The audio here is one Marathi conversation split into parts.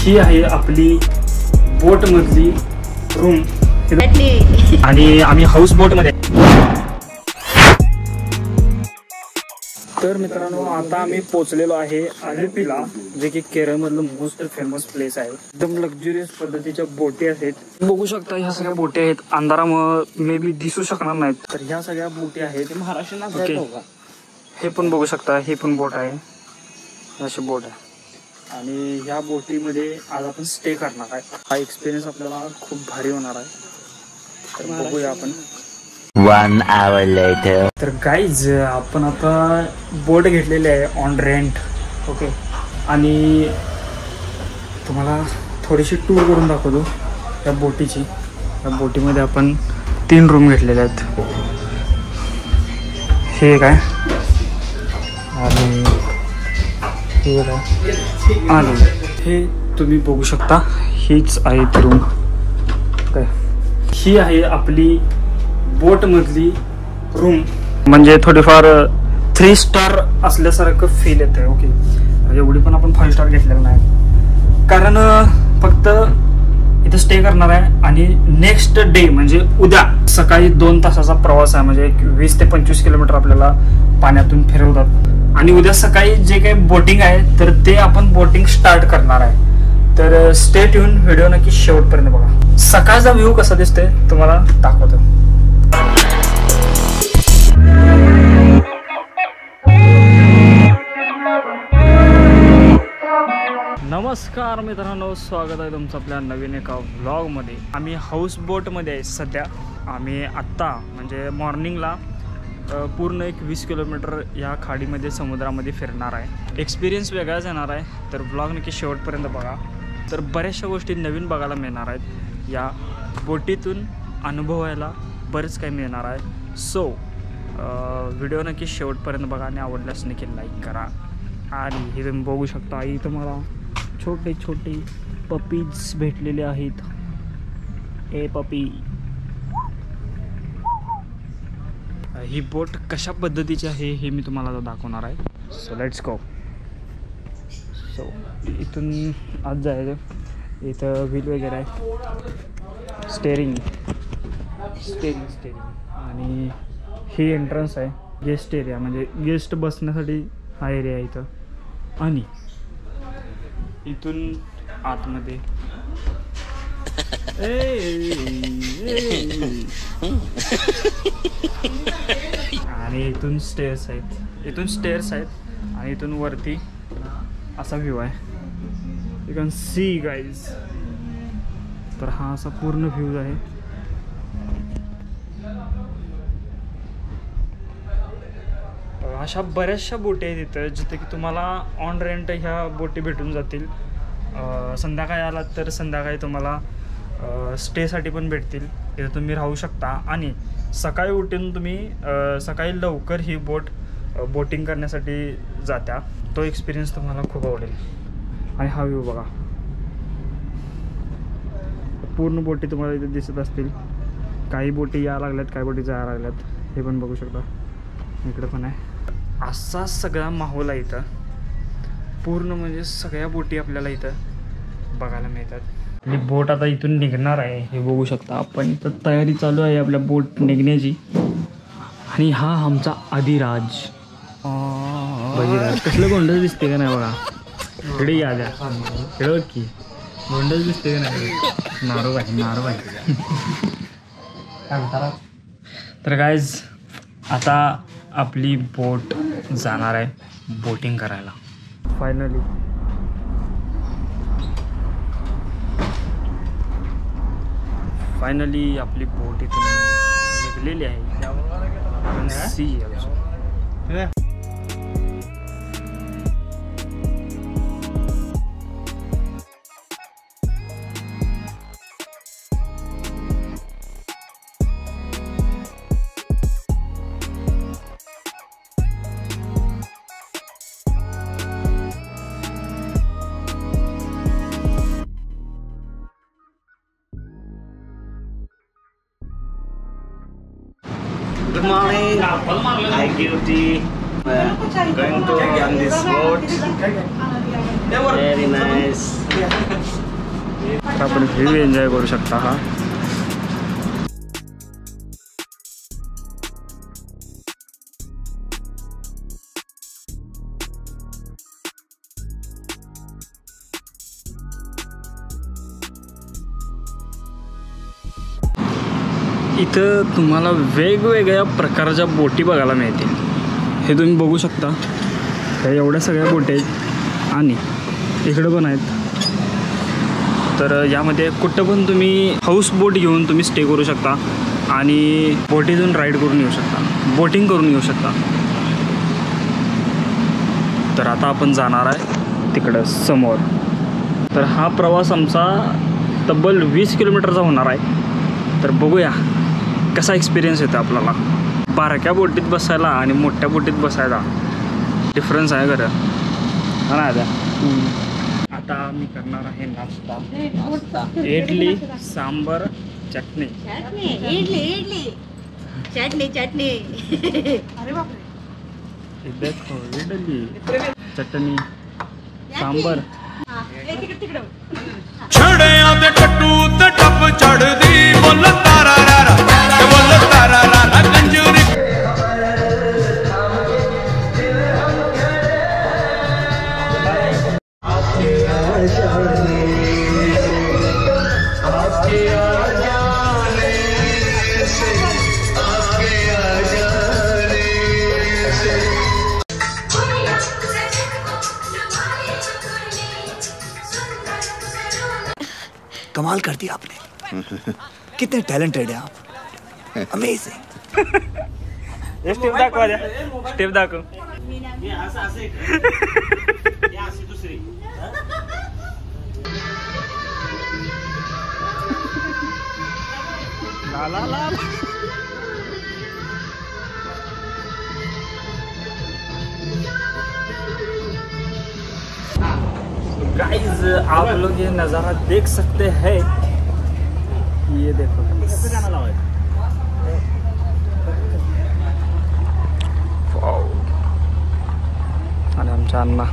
ही आहे आपली बोट मधली रूम आणि आम्ही हाऊस बोट मध्ये. तर मित्रांनो आता आम्ही पोहोचलेलो आहे अलेपीला, जे की केरळमधलं मोस्ट फेमस प्लेस आहे. एकदम लक्झरियस पद्धतीच्या बोटी आहेत. बघू शकता ह्या सगळ्या बोटी आहेत. अंधारामुळे मे बी दिसू शकणार नाहीत. तर ह्या सगळ्या बोटी आहेत महाराष्ट्र. हे पण बघू शकता, हे पण बोट आहे, अशी बोट आहे. आणि ह्या बोटीमध्ये आज आपण स्टे करणार आहे. हा एक्सपिरियन्स आपल्याला खूप भारी होणार आहे. तर बघूया आपण. 1 hour later. तर गाईज आपण आता बोट घेतलेली आहे ऑन रेंट. ओके, आणि तुम्हाला थोडीशी टूर करून दाखवतो त्या बोटीची. या बोटीमध्ये आपण 3 रूम घेतलेले आहेत. हे काय आणि हे काय आणि हे तुम्ही बघू शकता, हीच आहे ती रूम. काय ही आहे आपली बोट मधली रूम. म्हणजे थोडीफार 3 स्टार असल्यासारखं फील येत आहे. ओके, म्हणजे एवढी पण आपण 5 स्टार घेतलेलं नाही, कारण फक्त इथं स्टे करणार आहे. आणि नेक्स्ट डे म्हणजे उद्या सकाळी 2 तासाचा प्रवास आहे. म्हणजे 20 ते 25 किलोमीटर आपल्याला पाण्यातून फिरवतात. आणि उद्या सकाळी जे काही बोटिंग आहे तर ते आपण बोटिंग स्टार्ट करणार आहे. तर स्टे ट्यून, व्हिडिओ नक्की शेवटपर्यंत बघा. सकाळचा व्ह्यू कसा दिसतोय तुम्हाला दाखवतो. नमस्कार मित्रांनो, स्वागत आहे तुमचं आपल्या नवीन एका व्लॉगमध्ये. आम्ही हाऊस बोटमध्ये आहे सध्या. आम्ही आत्ता म्हणजे मॉर्निंगला पूर्ण एक 20 किलोमीटर या खाडीमध्ये समुद्रामध्ये फिरणार आहे. एक्सपिरियन्स वेगळाच येणार आहे. तर व्लॉग नक्की शेवटपर्यंत बघा. तर बऱ्याचशा गोष्टी नवीन बघायला मिळणार आहेत. या बोटीतून अनुभवायला बरंच काही मिळणार आहे. सो व्हिडिओ नक्की शेवटपर्यंत बघा आणि आवडल्यास नक्की लाईक करा. आणि हे तुम्ही बघू शकता, इथं मला छोटे छोटे पपीज भेटलेले आहेत. ए पपी. ही बोट कशा पद्धतीची आहे हे मी तुम्हाला दाखवणार आहे. So let's go. सो इथून आज जायचं. इथं व्हील वगैरे आहे, स्टेरिंग आणि ही एंट्रन्स आहे. गेस्ट एरिया म्हणजे गेस्ट बसण्यासाठी हा एरिया आहे इथं. आणि इथून आतमध्ये आणि इथून स्टेअर्स आहेत. आणि इथून वरती असा व्ह्यू आहे. You can see guys. तर हा असा पूर्ण व्ह्यू आहे. अशा बऱ्याचशा बोटी आहेत इथं, जिथे की तुम्हाला ऑन रेंट ह्या बोटी भेटून जातील. संध्याकाळी आलात तर संध्याकाळी तुम्हाला स्टेसाठी पण भेटतील. इथं तुम्ही राहू शकता. आणि सकाळी उठून तुम्ही सकाळी लवकर ही बोटिंग करण्यासाठी जात्या. तो एक्सपिरियन्स तुम्हाला खूप आवडेल. आणि हा व्ह्यू बघा, पूर्ण बोटी तुम्हाला इथे दिसत असतील. काही बोटी यायला लागल्यात, काही बोटी जायला लागल्यात. हे पण बघू शकता, इकडं पण आहे. असा सगळा माहोल आहे इथं. पूर्ण म्हणजे सगळ्या बोटी आपल्याला इथं बघायला मिळतात. आणि बोट आता इथून निघणार आहे, हे बघू शकता आपण. इथं तयारी चालू आहे आपल्या बोट निघण्याची. आणि हा आमचा आदिराज. कसलं गोंडच दिसते का नाही बघा. इकडे या द्या, इकडे बघ की गोंडच दिसते का नाही. नारो आहे. तर गाईज आता आपली बोट जाणार आहे बोटिंग करायला. फायनली आपली बोट इथून निघलेली आहे. Good morning. Hi, Guilty. Going to on this boat. Very nice. आपण व्ह्यू एन्जॉय करू शकता हा. इथं तुम्हाला वेगवेगळ्या प्रकारच्या बोटी बघायला मिळतील. हे तुम्ही बघू शकता. ह्या एवढ्या सगळ्या बोटी आहेत आणि इकडं पण आहेत. तर यामध्ये कुठं पण तुम्ही हाऊस बोट घेऊन तुम्ही स्टे करू शकता आणि बोटीतून राईड करून येऊ शकता, बोटिंग करून येऊ शकता. तर आता आपण जाणार आहे तिकडं समोर. तर हा प्रवास आमचा तब्बल 20 किलोमीटरचा होणार आहे. तर बघूया कसा एक्सपिरियन्स येतो आपल्याला. बारक्या बोटीत बसायला आणि मोठ्या बोटीत बसायला डिफरन्स आहे खरं. हा ना आता. आता मी करणार आहे नाश्ता. इडली, सांबर, चटणी. चटणी. अरे बापरे. देखो इडली, चटणी, सांबर. छड़ियां दे टट्टू ते टप चढ़दी बोल तारा रा बोल तारा रा गंजूरी. कमाल कर दिया आपने. कितने टैलेंटेड है आप. अमेजिंग. स्टेप दाखवा द्या. स्टेप दाखव. ला ला ला. गाइस आप लोग ये नज़ारा देख सकते हैं. ये देखो आणि आमच्या अण्णा.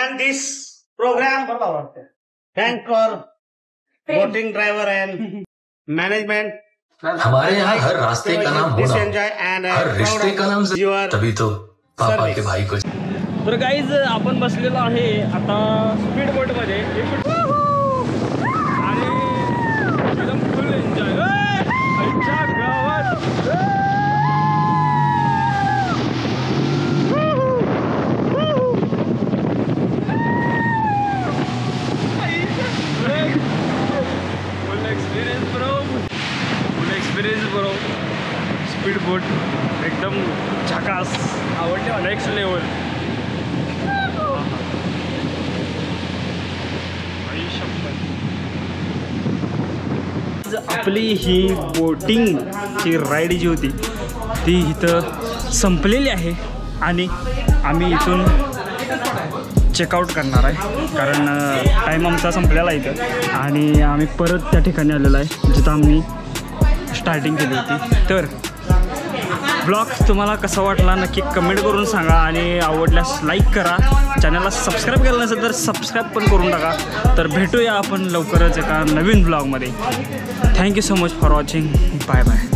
And this program thank for boating driver and management. हमारे यहाँ हर रास्ते का नाम होना, enjoy and हर रिश्ते का नाम तभी तो पापा के भाई को. तर गाईज आपण बसलेलो आहे आता स्पीड बोट मध्ये आणि एकदम फुल एन्जॉय. बरो स्पीड बोट एकदम झकास आवडले. Next level. आपली ही बोटिंगची राईड जी होती ती इथं संपलेली आहे आणि आम्ही इथून चेकआउट करणार आहे कारण टाईम आमचा संपलेला आहे इथं आणि आम्ही परत त्या ठिकाणी आलेलो आहे जिथं आम्ही स्टार्टिंग केली होती. तर ब्लॉग तुम्हाला कसा वाटला नक्की कमेंट करून सांगा आणि आवडल्यास लाईक करा. चॅनलला सबस्क्राईब केलं नसेल तर सबस्क्राईब पण करून टाका. तर भेटूया आपण लवकरच एका नवीन ब्लॉगमध्ये. Thank you so much for watching. Bye bye.